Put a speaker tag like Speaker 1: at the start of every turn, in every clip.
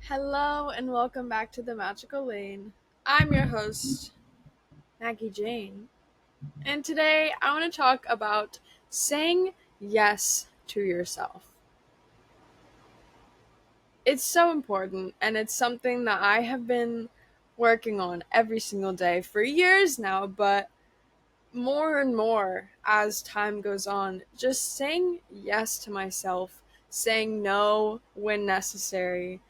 Speaker 1: Hello and welcome back to the Magical Lane. I'm your host, Maggie Jane, and today I want to talk about saying yes to yourself. It's so important, and it's something that I have been working on every single day for years now, but more and more as time goes on, just saying yes to myself, saying no when necessary,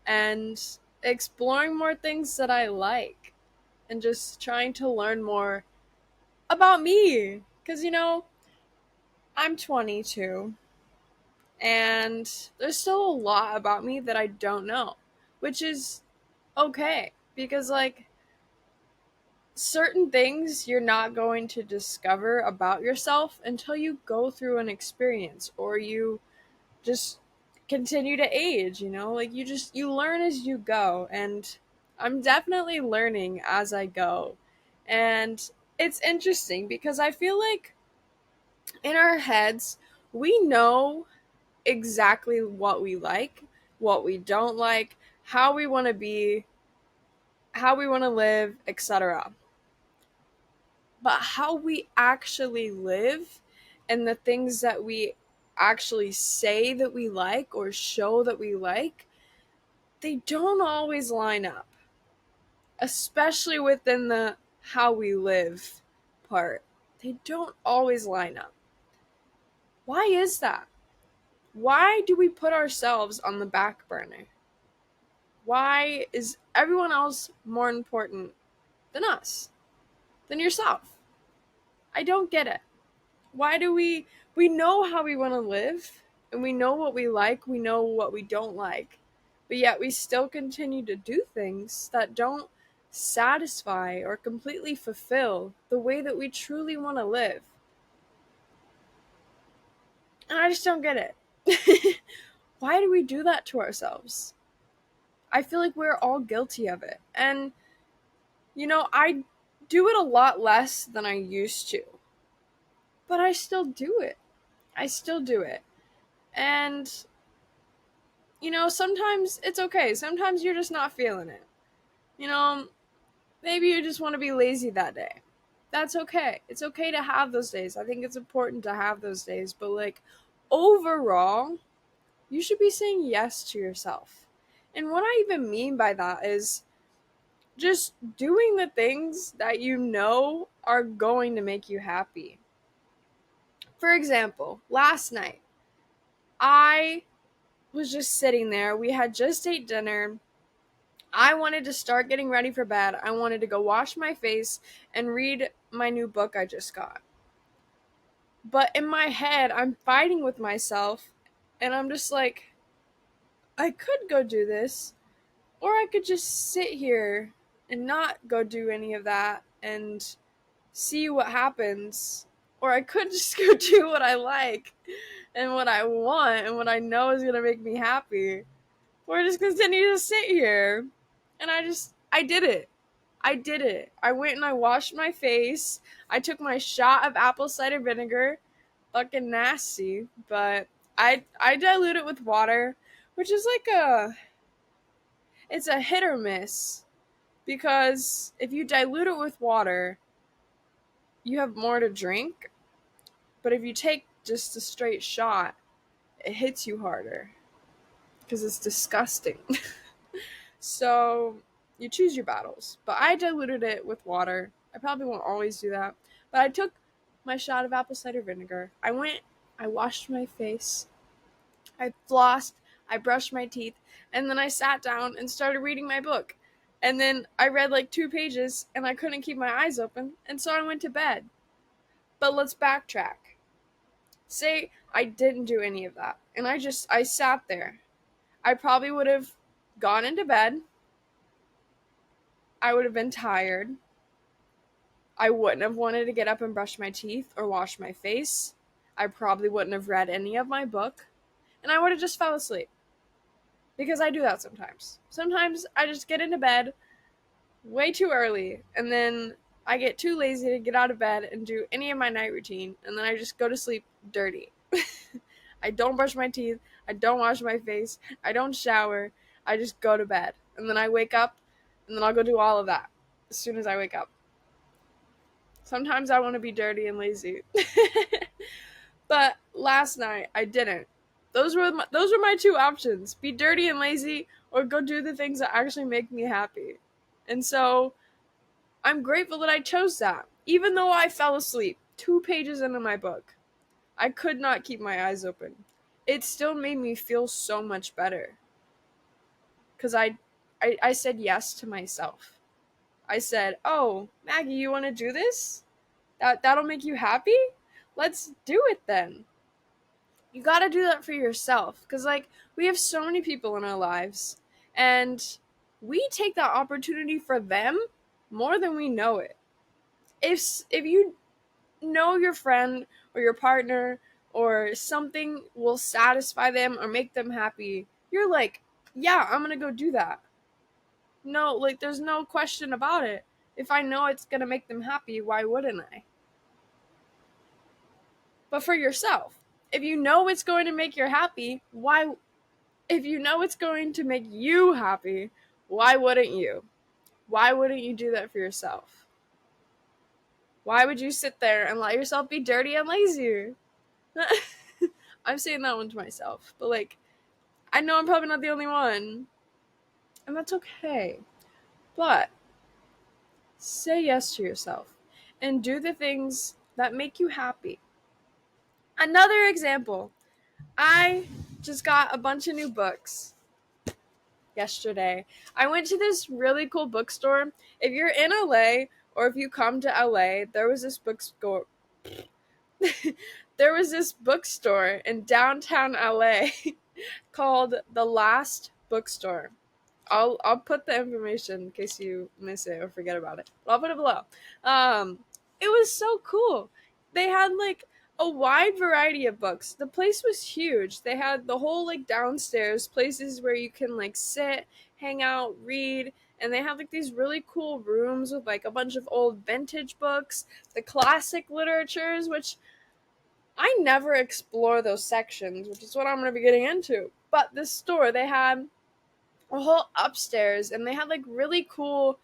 Speaker 1: and exploring more things that I like, and just trying to learn more about me. Because, I'm 22, and there's still a lot about me that I don't know, which is okay. Because, certain things you're not going to discover about yourself until you go through an experience or you just continue to age, you learn as you go, and I'm definitely learning as I go. And it's interesting because I feel like in our heads we know exactly what we like, what we don't like, how we want to be, how we want to live, etc. But how we actually live and the things that we actually say that we like or show that we like, they don't always line up, especially within the how we live part. They don't always line up. Why is that? Why do we put ourselves on the back burner? Why is everyone else more important than us, than yourself? I don't get it. Why do we know how we want to live, and we know what we like, we know what we don't like, but yet we still continue to do things that don't satisfy or completely fulfill the way that we truly want to live. And I just don't get it. Why do we do that to ourselves? I feel like we're all guilty of it. And I do it a lot less than I used to, but I still do it. I still do it. And sometimes it's okay. Sometimes you're just not feeling it. You know, maybe you just want to be lazy that day. That's okay. It's okay to have those days. I think it's important to have those days. But, overall, you should be saying yes to yourself. And what I even mean by that is just doing the things that you know are going to make you happy. For example, last night, I was just sitting there. We had just ate dinner. I wanted to start getting ready for bed. I wanted to go wash my face and read my new book I just got. But in my head, I'm fighting with myself, and I'm just like, I could go do this, or I could just sit here and not go do any of that and see what happens. Or I could just go do what I like and what I want and what I know is going to make me happy. Or just continue to sit here. And I did it. I did it. I went and I washed my face. I took my shot of apple cider vinegar. Fucking nasty. But I dilute it with water, which is it's a hit or miss. Because if you dilute it with water, you have more to drink. But if you take just a straight shot, it hits you harder. Because it's disgusting. So you choose your battles. But I diluted it with water. I probably won't always do that. But I took my shot of apple cider vinegar. I washed my face. I flossed. I brushed my teeth. And then I sat down and started reading my book. And then I read 2 pages and I couldn't keep my eyes open. And so I went to bed. But let's backtrack. Say I didn't do any of that. And I sat there. I probably would have gone into bed. I would have been tired. I wouldn't have wanted to get up and brush my teeth or wash my face. I probably wouldn't have read any of my book. And I would have just fell asleep. Because I do that sometimes. Sometimes I just get into bed way too early. And then I get too lazy to get out of bed and do any of my night routine. And then I just go to sleep dirty. I don't brush my teeth. I don't wash my face. I don't shower. I just go to bed. And then I wake up, and then I'll go do all of that as soon as I wake up. Sometimes I want to be dirty and lazy. But last night I didn't. Those were my two options: be dirty and lazy, or go do the things that actually make me happy. And so I'm grateful that I chose that. Even though I fell asleep 2 pages into my book, I could not keep my eyes open. It still made me feel so much better because I said yes to myself. I said, "Oh, Maggie, you want to do this? That'll make you happy? Let's do it then." You got to do that for yourself because like we have so many people in our lives and we take that opportunity for them more than we know it. If you know your friend or your partner or something will satisfy them or make them happy, you're like, "Yeah, I'm going to go do that." No, like there's no question about it. If I know it's going to make them happy, why wouldn't I? But for yourself, if you know it's going to make you happy, why if you know it's going to make you happy, why wouldn't you? Why wouldn't you do that for yourself? Why would you sit there and let yourself be dirty and lazy? I'm saying that one to myself, but like, I know I'm probably not the only one, and that's okay. But say yes to yourself and do the things that make you happy. Another example, I just got a bunch of new books yesterday. I went to this really cool bookstore. If you're in LA or if you come to LA, there was this bookstore. There was this bookstore in downtown LA called The Last Bookstore. I'll put the information in case you miss it or forget about it. I'll put it below. Um, it was so cool. They had like a wide variety of books. The place was huge. They had the whole like downstairs places where you can like sit, hang out, read, and they had like these really cool rooms with like a bunch of old vintage books, the classic literatures, which I never explore those sections, which is what I'm going to be getting into. But this store, they had a whole upstairs and they had like really cool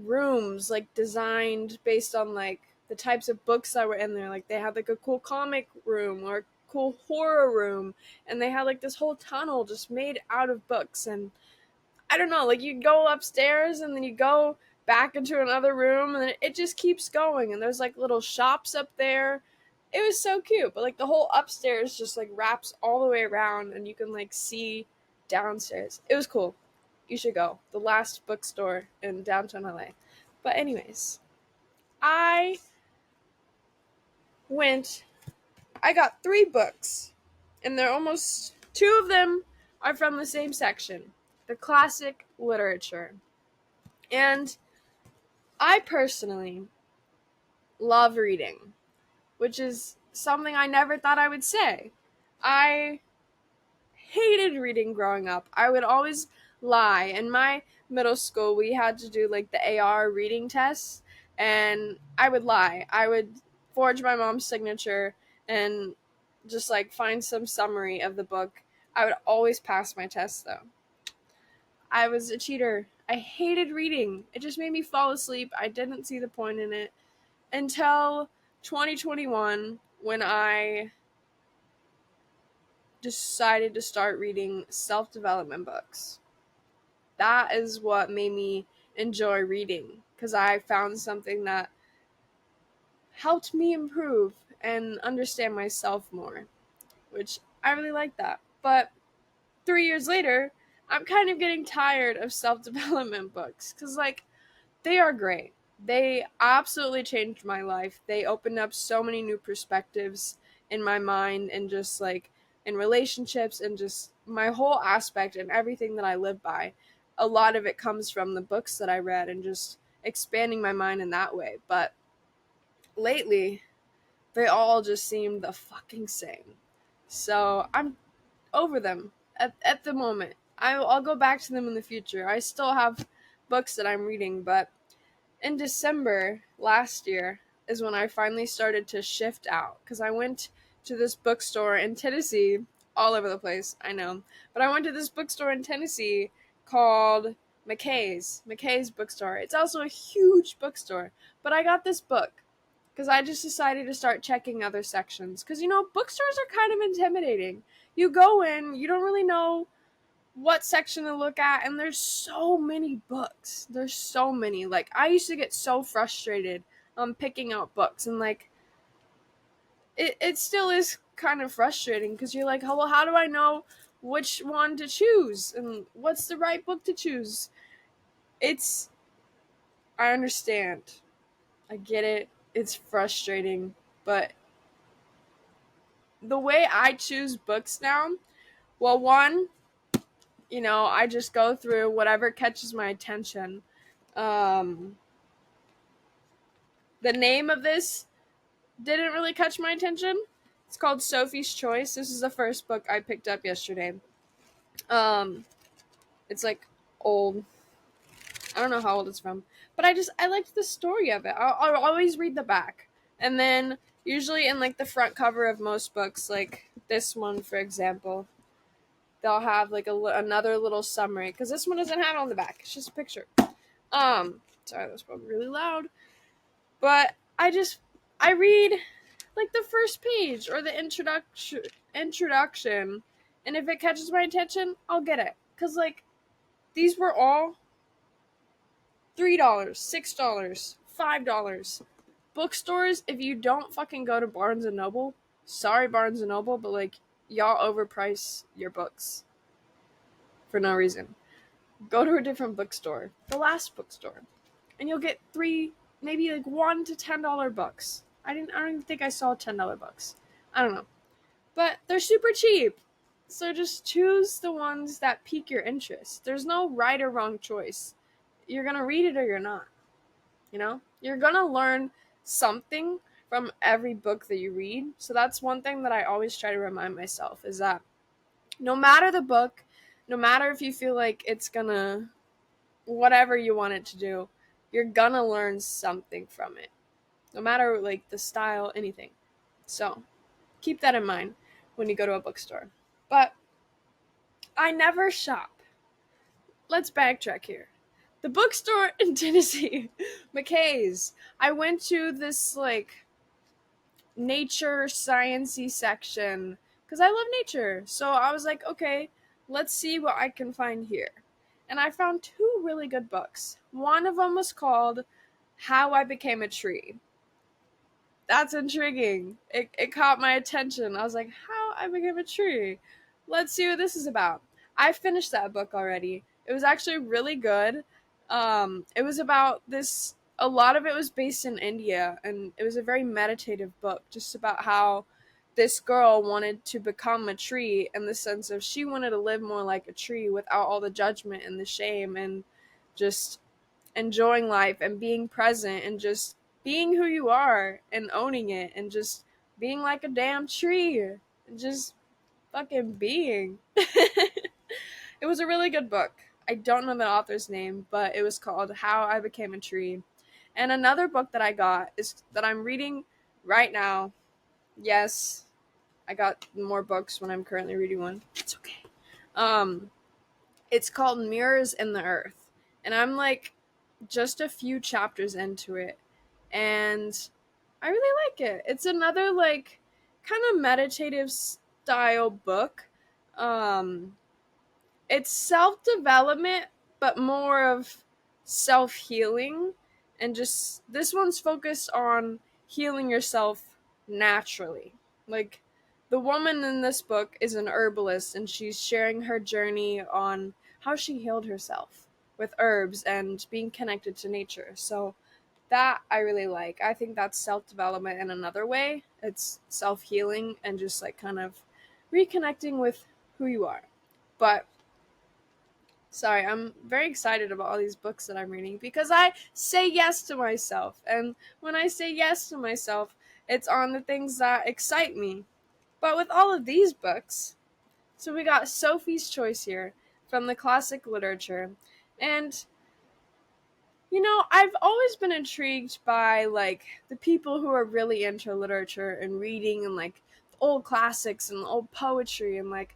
Speaker 1: rooms like designed based on like the types of books that were in there. Like they had like a cool comic room or a cool horror room, and they had like this whole tunnel just made out of books. And I don't know, like you go upstairs and then you go back into another room and then it just keeps going, and there's like little shops up there. It was so cute, but like the whole upstairs just like wraps all the way around and you can like see downstairs. It was cool. You should go. The Last Bookstore in downtown LA. But anyways, I went I got 3 books, and they're almost 2 of them are from the same section, the classic literature. And I personally love reading, which is something I never thought I would say. I hated reading growing up. I would always lie. In my middle school, we had to do like the AR reading test, and I would lie. I would forge my mom's signature and just like find some summary of the book. I would always pass my test though. I was a cheater. I hated reading. It just made me fall asleep. I didn't see the point in it until 2021 when I decided to start reading self-development books. That is what made me enjoy reading because I found something that helped me improve and understand myself more, which I really like that. But 3 years later, I'm kind of getting tired of self-development books because like they are great. They absolutely changed my life. They opened up so many new perspectives in my mind and just like in relationships and just my whole aspect and everything that I live by. A lot of it comes from the books that I read and just expanding my mind in that way. But lately, they all just seem the fucking same. So I'm over them at the moment. I'll go back to them in the future. I still have books that I'm reading, but in December last year is when I finally started to shift out because I went to this bookstore in Tennessee all over the place, I know. But I went to this bookstore in Tennessee called McKay's bookstore. It's also a huge bookstore. But I got this book because I just decided to start checking other sections. Because, bookstores are kind of intimidating. You go in, you don't really know what section to look at, and there's so many books. There's so many. Like, I used to get so frustrated picking out books, and like, it still is kind of frustrating because you're like, oh, well, how do I know which one to choose and what's the right book to choose? I understand. I get it. It's frustrating, but the way I choose books now, well, one, I just go through whatever catches my attention. Um, the name of this didn't really catch my attention. It's called Sophie's Choice. This is the first book I picked up yesterday. Um, it's like old. I don't know how old it's from, but I liked the story of it. I'll always read the back, and then usually in like the front cover of most books, like this one for example, they'll have like another little summary because this one doesn't have it on the back. It's just a picture. Sorry, that was probably really loud, but I read like the first page or the introduction, and if it catches my attention, I'll get it. Cause like these were all $3, $6, $5. Bookstores, if you don't fucking go to Barnes and Noble, sorry Barnes and Noble, but like y'all overprice your books for no reason. Go to a different bookstore, the last bookstore, and you'll get maybe like $1 to $10 books. I don't even think I saw $10 books. I don't know. But they're super cheap. So just choose the ones that pique your interest. There's no right or wrong choice. You're going to read it or you're not. You're going to learn something from every book that you read. So that's one thing that I always try to remind myself is that no matter the book, no matter if you feel like it's going to, whatever you want it to do, you're going to learn something from it. No matter like the style, anything. So keep that in mind when you go to a bookstore. But I never shop. Let's backtrack here. The bookstore in Tennessee, McKay's. I went to this like nature sciencey section because I love nature. So I was like, okay, let's see what I can find here. And I found 2 really good books. One of them was called How I Became a Tree. That's intriguing. It caught my attention. I was like, How I Became a Tree. Let's see what this is about. I finished that book already. It was actually really good. It was about this, a lot of it was based in India, and it was a very meditative book, just about how this girl wanted to become a tree in the sense of she wanted to live more like a tree without all the judgment and the shame and just enjoying life and being present and just being who you are and owning it and just being like a damn tree and just fucking being. It was a really good book. I don't know the author's name, but it was called How I Became a Tree. And another book that I got is that I'm reading right now. Yes, I got more books when I'm currently reading one. It's okay. It's called Mirrors in the Earth. And I'm like just a few chapters into it. And I really like it. It's another like kind of meditative style book. It's self-development, but more of self-healing, and just this one's focused on healing yourself naturally. Like the woman in this book is an herbalist, and she's sharing her journey on how she healed herself with herbs and being connected to nature. So that I really like. I think that's self-development in another way. It's self-healing and just like kind of reconnecting with who you are. But sorry, I'm very excited about all these books that I'm reading because I say yes to myself. And when I say yes to myself, it's on the things that excite me. But with all of these books, so we got Sophie's Choice here from the classic literature. And I've always been intrigued by like the people who are really into literature and reading and like old classics and old poetry, and like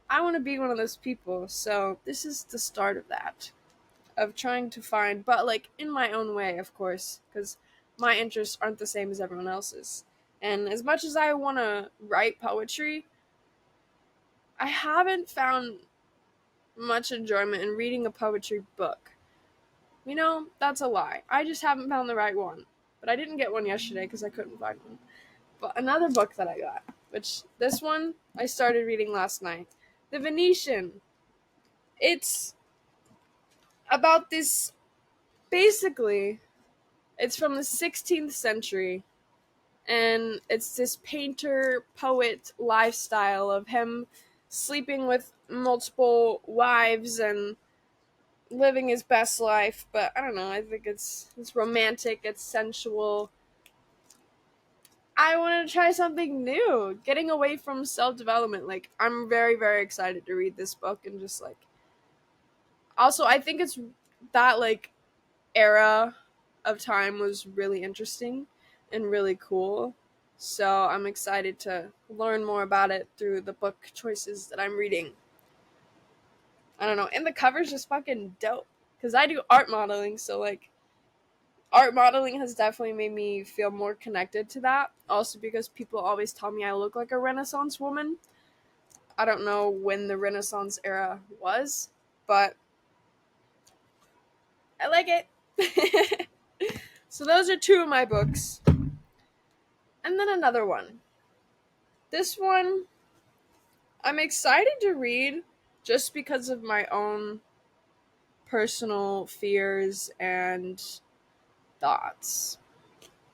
Speaker 1: I want to be one of those people. So this is the start of that, of trying to find, but like in my own way, of course, because my interests aren't the same as everyone else's. And as much as I want to write poetry, I haven't found much enjoyment in reading a poetry book. You know, that's a lie. I just haven't found the right one. But I didn't get one yesterday because I couldn't find one. But another book that I got, which this one I started reading last night, The Venetian. It's about this, basically, it's from the 16th century, and it's this painter poet lifestyle of him sleeping with multiple wives and living his best life. But I don't know, I think it's romantic, it's sensual. I want to try something new, getting away from self-development. Like, I'm very, very excited to read this book, and just like, also I think it's that like era of time was really interesting and really cool. So I'm excited to learn more about it through the book choices that I'm reading. I don't know, and the cover's just fucking dope. Because I do art modeling, so like art modeling has definitely made me feel more connected to that. Also because people always tell me I look like a Renaissance woman. I don't know when the Renaissance era was, but I like it. So those are two of my books. And then another one. This one I'm excited to read just because of my own personal fears and thoughts.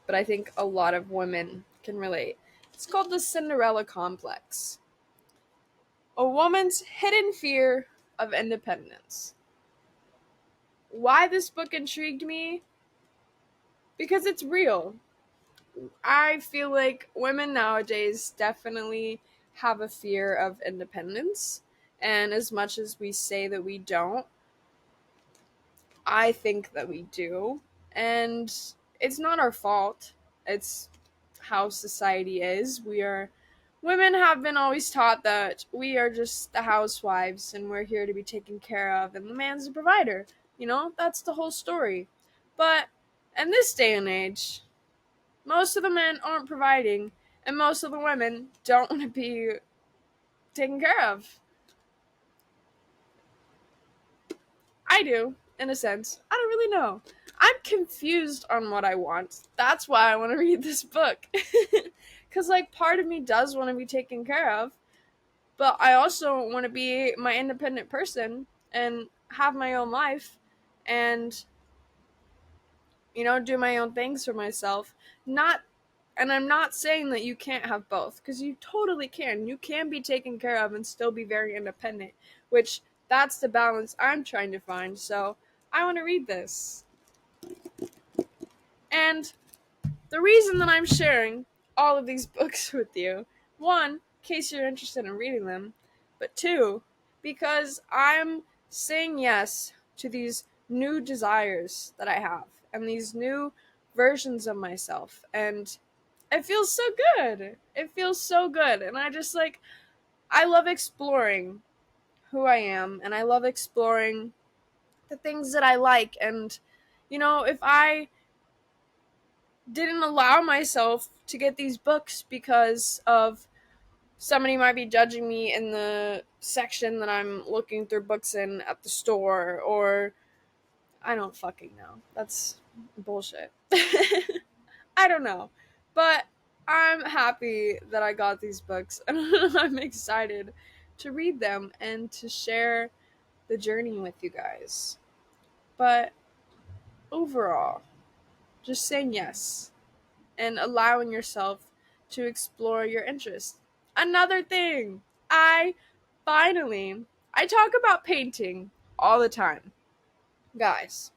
Speaker 1: But I think a lot of women can relate. It's called The Cinderella Complex. A woman's hidden fear of independence. Why this book intrigued me? Because it's real. I feel like women nowadays definitely have a fear of independence. And as much as we say that we don't, I think that we do. And it's not our fault. It's how society is. Women have been always taught that we are just the housewives and we're here to be taken care of, and the man's the provider. You know, that's the whole story. But in this day and age, most of the men aren't providing, and most of the women don't want to be taken care of. I do, in a sense. I don't really know. I'm confused on what I want. That's why I want to read this book. Because, like, part of me does want to be taken care of, but I also want to be my independent person and have my own life and, you know, do my own things for myself. Not, and I'm not saying that you can't have both, because you totally can. You can be taken care of and still be very independent, which that's the balance I'm trying to find. So I want to read this. And the reason that I'm sharing all of these books with you, one, in case you're interested in reading them, but two, because I'm saying yes to these new desires that I have and these new versions of myself. And it feels so good. It feels so good. And I just like, I love exploring who I am, and I love exploring the things that I like. And, you know, if I didn't allow myself to get these books because of somebody might be judging me in the section that I'm looking through books in at the store, or I don't fucking know. That's bullshit. I don't know. But I'm happy that I got these books, and I'm excited to read them and to share the journey with you guys. But overall, just saying yes and allowing yourself to explore your interests. Another thing, I talk about painting all the time. Guys,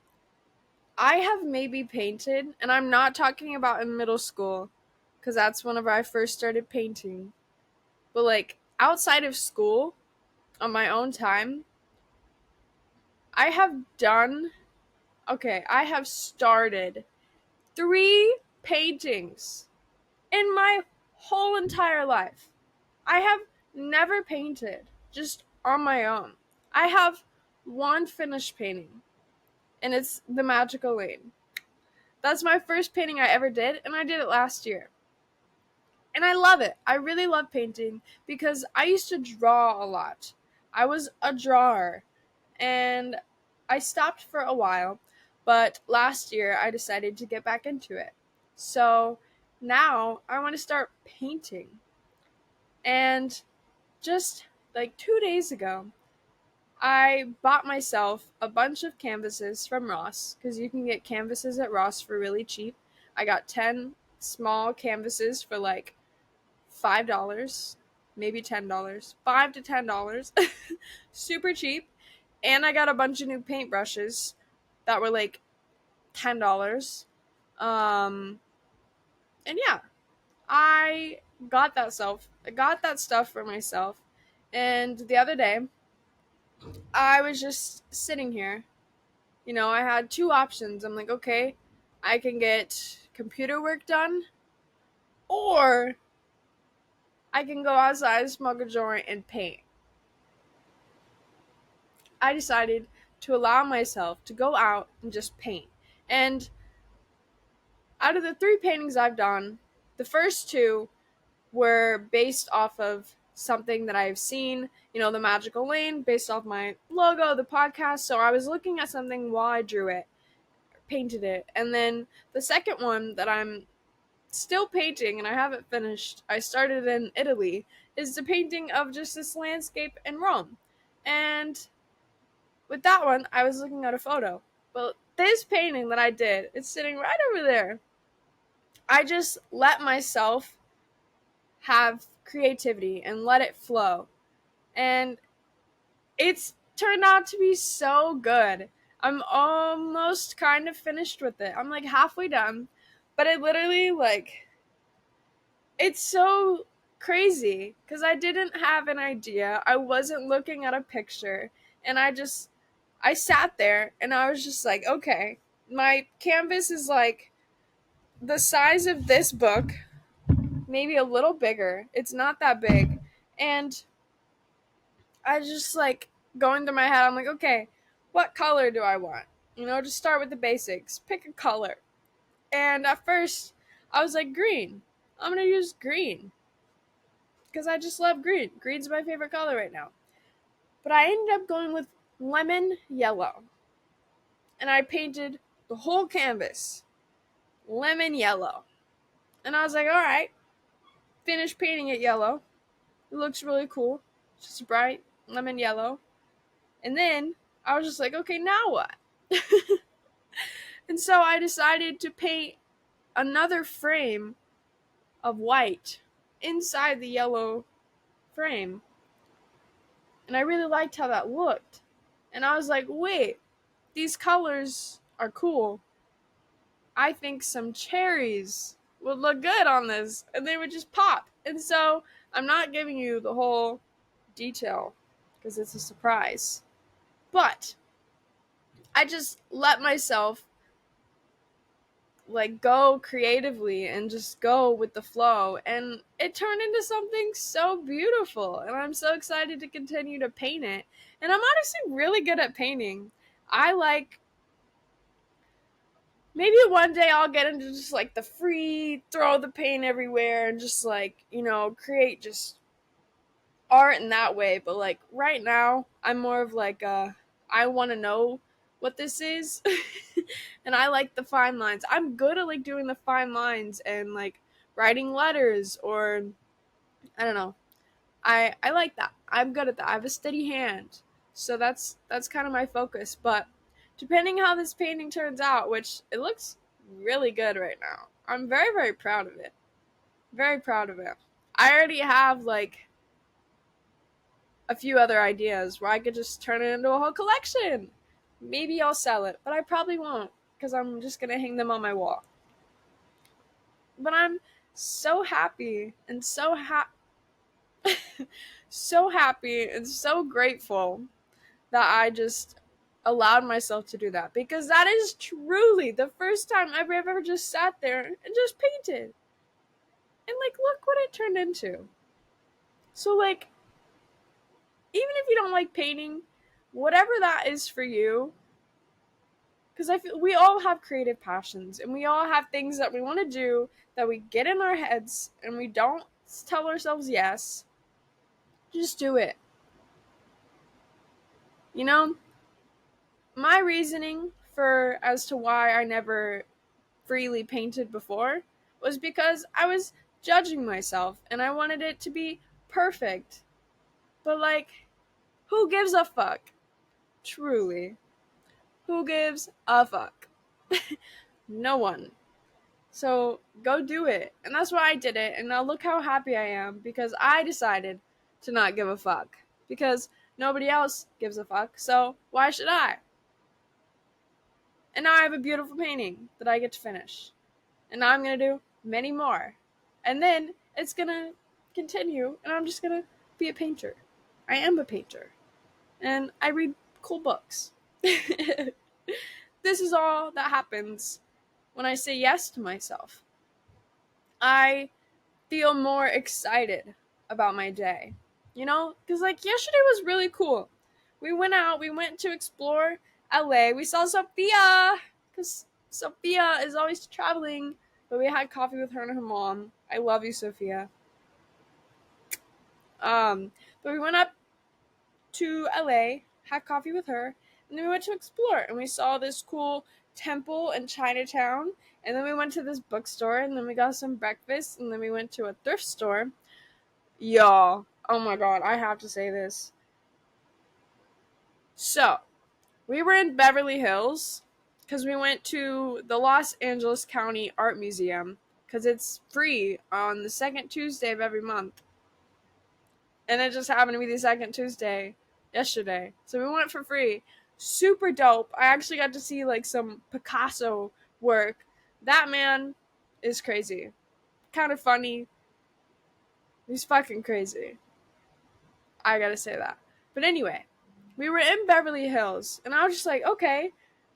Speaker 1: I have maybe painted, and I'm not talking about in middle school, because that's whenever I first started painting. But like outside of school, on my own time, I have done, okay, I have started 3 paintings in my whole entire life, I have never painted just on my own. I have one finished painting, and it's The Magical Lane. That's my first painting I ever did, and I did it last year. And I love it. I really love painting because I used to draw a lot. I was a drawer, and I stopped for a while, but last year I decided to get back into it. So now I want to start painting. And just like 2 days ago, I bought myself a bunch of canvases from Ross, because you can get canvases at Ross for really cheap. I got 10 small canvases for like $5, maybe $10, $5 to $10, super cheap. And I got a bunch of new paintbrushes that were like $10. Um, and yeah, I got that stuff for myself. And the other day, I was just sitting here. I had two options. I'm like, okay, I can get computer work done, or I can go outside, smoke a joint, and paint. I decided to allow myself to go out and just paint. And out of the 3 paintings I've done, the first 2 were based off of something that I've seen, The Magical Lane, based off my logo, the podcast. So I was looking at something while I drew it, painted it. And then the second one that I'm still painting and I haven't finished, I started in Italy, is the painting of just this landscape in Rome. And with that one, I was looking at a photo. But this painting that I did, it's sitting right over there. I just let myself have creativity and let it flow. And it's turned out to be so good. I'm almost kind of finished with it. I'm like halfway done. But it literally, it's so crazy because I didn't have an idea. I wasn't looking at a picture. And I sat there and I was just like, okay, my canvas is like the size of this book, maybe a little bigger. It's not that big. And I just going through my head, I'm like, okay, what color do I want? Just start with the basics. Pick a color. And at first, I was like, green. I'm going to use green because I just love green. Green's my favorite color right now. But I ended up going with lemon yellow. And I painted the whole canvas lemon yellow. And I was like, all right, finished painting it yellow. It looks really cool. Just bright lemon yellow. And then I was just like, okay, now what? And so I decided to paint another frame of white inside the yellow frame. And I really liked how that looked. And I was like, wait, these colors are cool. I think some cherries would look good on this, and they would just pop. And so I'm not giving you the whole detail because it's a surprise. But I just let myself go creatively and just go with the flow, and it turned into something so beautiful, and I'm so excited to continue to paint it. And I'm honestly really good at painting. I maybe one day I'll get into just the free throw the paint everywhere and just create just art in that way. But right now I'm more of I want to know what this is. And I like the fine lines. I'm good at doing the fine lines and writing letters, or I don't know. I like that. I'm good at that. I have a steady hand. So that's kind of my focus. But depending how this painting turns out, which it looks really good right now, I'm very, very proud of it. Very proud of it. I already have a few other ideas where I could just turn it into a whole collection. Maybe I'll sell it, but I probably won't because I'm just going to hang them on my wall. But I'm so happy and so happy and so grateful that I just allowed myself to do that, because that is truly the first time I've ever just sat there and just painted. And like, look what it turned into. So like, even if you don't like painting, whatever that is for you, because I feel we all have creative passions and we all have things that we want to do that we get in our heads and we don't tell ourselves yes. Just do it. You know, my reasoning for as to why I never freely painted before was because I was judging myself and I wanted it to be perfect. But like, who gives a fuck? Truly. Who gives a fuck? No one. So go do it. And that's why I did it. And now look how happy I am because I decided to not give a fuck. Because nobody else gives a fuck. So why should I? And now I have a beautiful painting that I get to finish. And now I'm going to do many more. And then it's going to continue. And I'm just going to be a painter. I am a painter. And I read cool books. This is all that happens when I say yes to myself. I feel more excited about my day. You know? Because, like, yesterday was really cool. We went out, we went to explore LA. We saw Sophia! Because Sophia is always traveling. But we had coffee with her and her mom. I love you, Sophia. But we went up to LA, had coffee with her, and then we went to explore. And we saw this cool temple in Chinatown. And then we went to this bookstore, and then we got some breakfast, and then we went to a thrift store. Y'all, oh my god, I have to say this. So, we were in Beverly Hills because we went to the Los Angeles County Art Museum because it's free on the second Tuesday of every month. And it just happened to be the second Tuesday yesterday. So we went for free. Super dope. I actually got to see like some Picasso work. That man is crazy. Kind of funny. He's fucking crazy. I gotta say that. But anyway, we were in Beverly Hills, and I was just like, okay,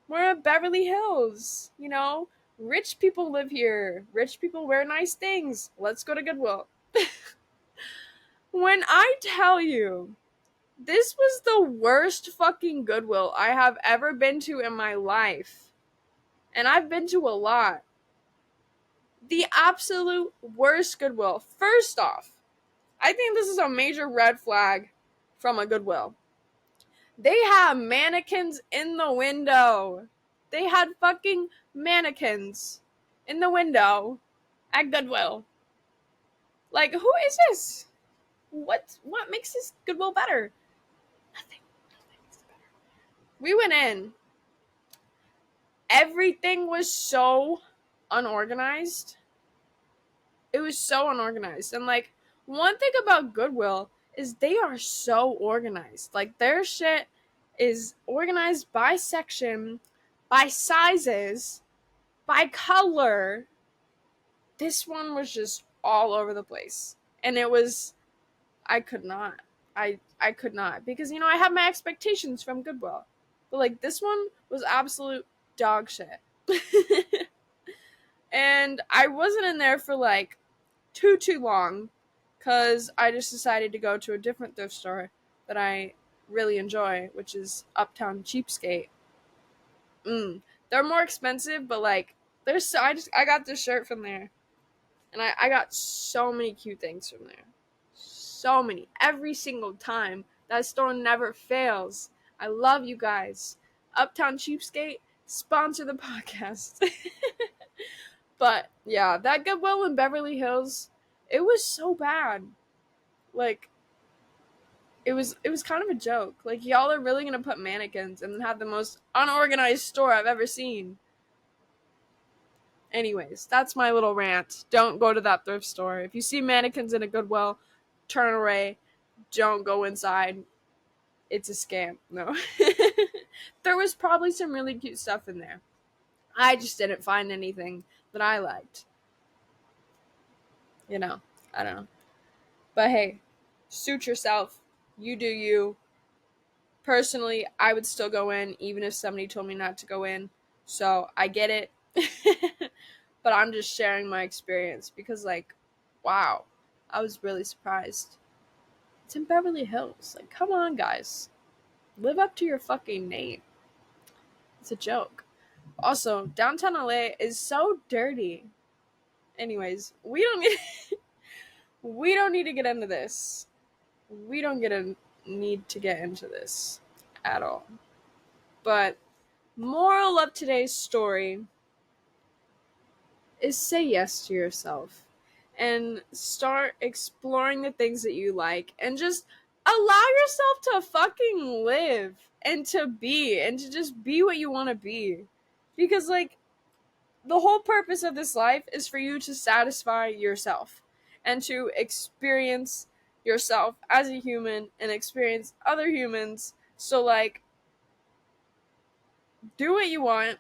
Speaker 1: we're in Beverly Hills. You know, rich people live here. Rich people wear nice things. Let's go to Goodwill. When I tell you, this was the worst fucking Goodwill I have ever been to in my life. And I've been to a lot. The absolute worst Goodwill. First off, I think this is a major red flag from a Goodwill. They have mannequins in the window. They had fucking mannequins in the window at Goodwill. Like, who is this? What makes this Goodwill better? Nothing. Nothing makes it better. We went in. Everything was so unorganized. It was so unorganized. And like, one thing about Goodwill is they are so organized. Like, their shit is organized by section, by sizes, by color. This one was just all over the place. And it was, I could not. I could not. Because, you know, I have my expectations from Goodwill. But like, this one was absolute dog shit. And I wasn't in there for like too long because I just decided to go to a different thrift store that I really enjoy, which is Uptown Cheapskate. They're more expensive, but like there's so I got this shirt from there, and I got so many cute things from there, so many every single time. That store never fails. I love you guys. Uptown Cheapskate, sponsor the podcast. But yeah, that Goodwill in Beverly Hills, it was so bad. Like, it was kind of a joke. Like, y'all are really gonna put mannequins and have the most unorganized store I've ever seen. Anyways, that's my little rant. Don't go to that thrift store. If you see mannequins in a Goodwill, turn away. Don't go inside. It's a scam. No. There was probably some really cute stuff in there. I just didn't find anything that I liked. You know, I don't know. But hey, suit yourself. You do you. Personally, I would still go in even if somebody told me not to go in. So I get it. But I'm just sharing my experience because, like, wow, I was really surprised. It's in Beverly Hills. Like, come on, guys. Live up to your fucking name. It's a joke. Also, downtown LA is so dirty. Anyways, we don't need to get into this. We don't need to get into this at all. But moral of today's story is say yes to yourself and start exploring the things that you like and just allow yourself to fucking live and to just be what you want to be. Because like the whole purpose of this life is for you to satisfy yourself and to experience yourself as a human and experience other humans. So like do what you want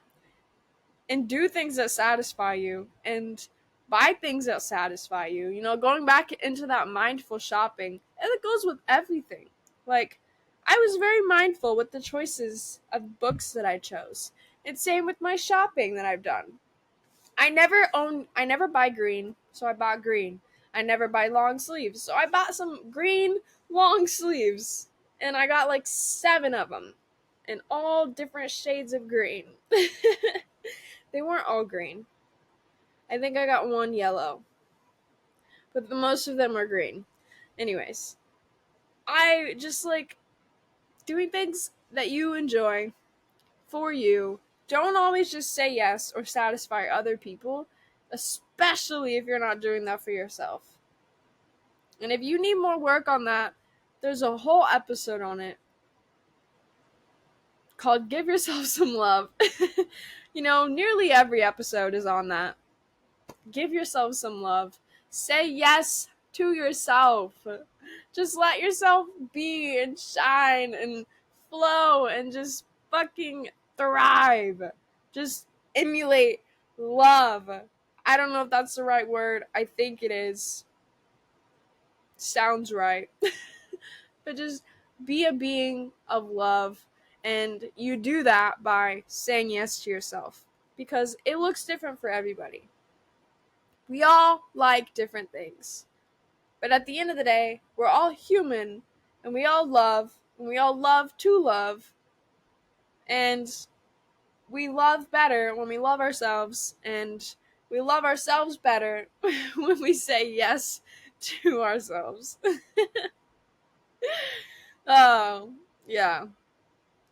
Speaker 1: and do things that satisfy you and buy things that satisfy you. You know, going back into that mindful shopping, and it goes with everything. Like, I was very mindful with the choices of books that I chose. And same with my shopping that I've done. I never buy green, so I bought green. I never buy long sleeves, so I bought some green long sleeves. And I got like 7 of them in all different shades of green. They weren't all green. I think I got 1 yellow. But most of them were green. Anyways, I just like doing things that you enjoy for you. Don't always just say yes or satisfy other people, especially if you're not doing that for yourself. And if you need more work on that, there's a whole episode on it called Give Yourself Some Love. You know, nearly every episode is on that. Give yourself some love. Say yes to yourself. Just let yourself be and shine and flow and just fucking thrive. Just emulate love. I don't know if that's the right word. I think it is. Sounds right. But just be a being of love. And you do that by saying yes to yourself. Because it looks different for everybody. We all like different things. But at the end of the day, we're all human and we all love to love. And we love better when we love ourselves, and we love ourselves better when we say yes to ourselves. Oh, yeah.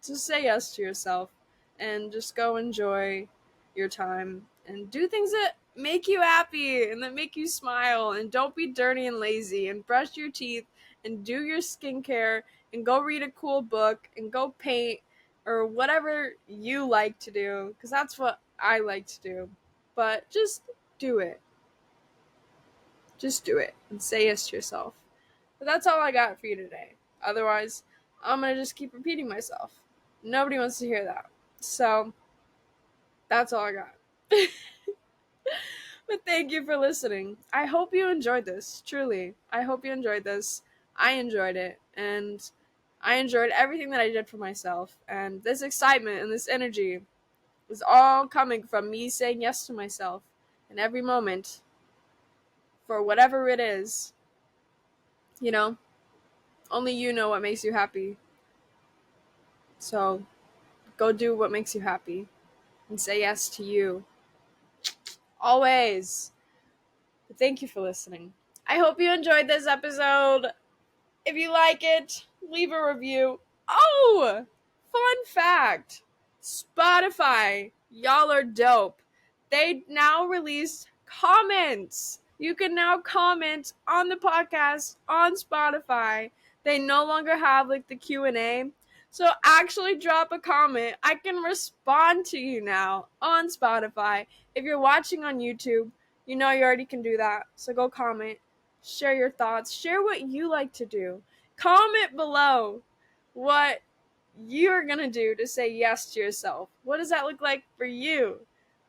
Speaker 1: Just say yes to yourself and just go enjoy your time and do things that make you happy and that make you smile, and don't be dirty and lazy, and brush your teeth and do your skincare and go read a cool book and go paint or whatever you like to do, because that's what I like to do. But just do it. Just do it and say yes to yourself. But that's all I got for you today. Otherwise, I'm going to just keep repeating myself. Nobody wants to hear that. So, that's all I got. But thank you for listening. I hope you enjoyed this. Truly. I hope you enjoyed this. I enjoyed it. And I enjoyed everything that I did for myself. And this excitement and this energy is all coming from me saying yes to myself in every moment for whatever it is. You know, only you know what makes you happy. So, go do what makes you happy and say yes to you. Always. But thank you for listening. I hope you enjoyed this episode. If you like it, leave a review. Oh, fun fact. Spotify, y'all are dope. They now release comments. You can now comment on the podcast on Spotify. They no longer have like the Q&A. So actually drop a comment. I can respond to you now on Spotify. If you're watching on YouTube, you know you already can do that. So go comment. Share your thoughts. Share what you like to do. Comment below what you're going to do to say yes to yourself. What does that look like for you?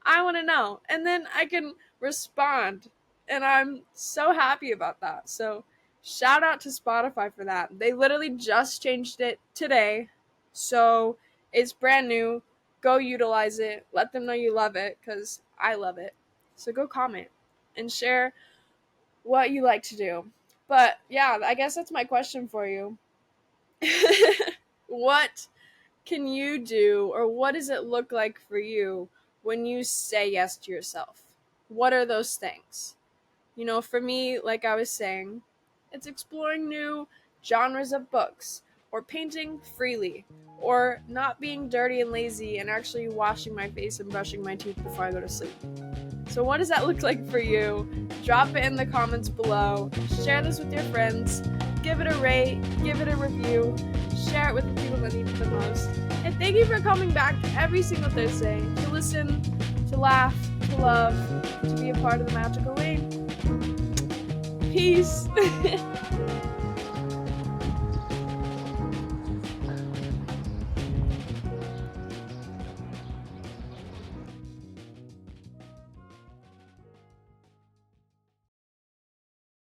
Speaker 1: I want to know. And then I can respond. And I'm so happy about that. So shout out to Spotify for that. They literally just changed it today. So it's brand new. Go utilize it. Let them know you love it, because I love it. So go comment and share what you like to do. But yeah, I guess that's my question for you. What can you do, or what does it look like for you when you say yes to yourself? What are those things? For me, like I was saying, it's exploring new genres of books, or painting freely, or not being dirty and lazy and actually washing my face and brushing my teeth before I go to sleep. So, what does that look like for you? Drop it in the comments below. Share this with your friends. Give it a rate, give it a review, share it with the people that need it the most. And thank you for coming back every single Thursday to listen, to laugh, to love, to be a part of the magical lane. Peace.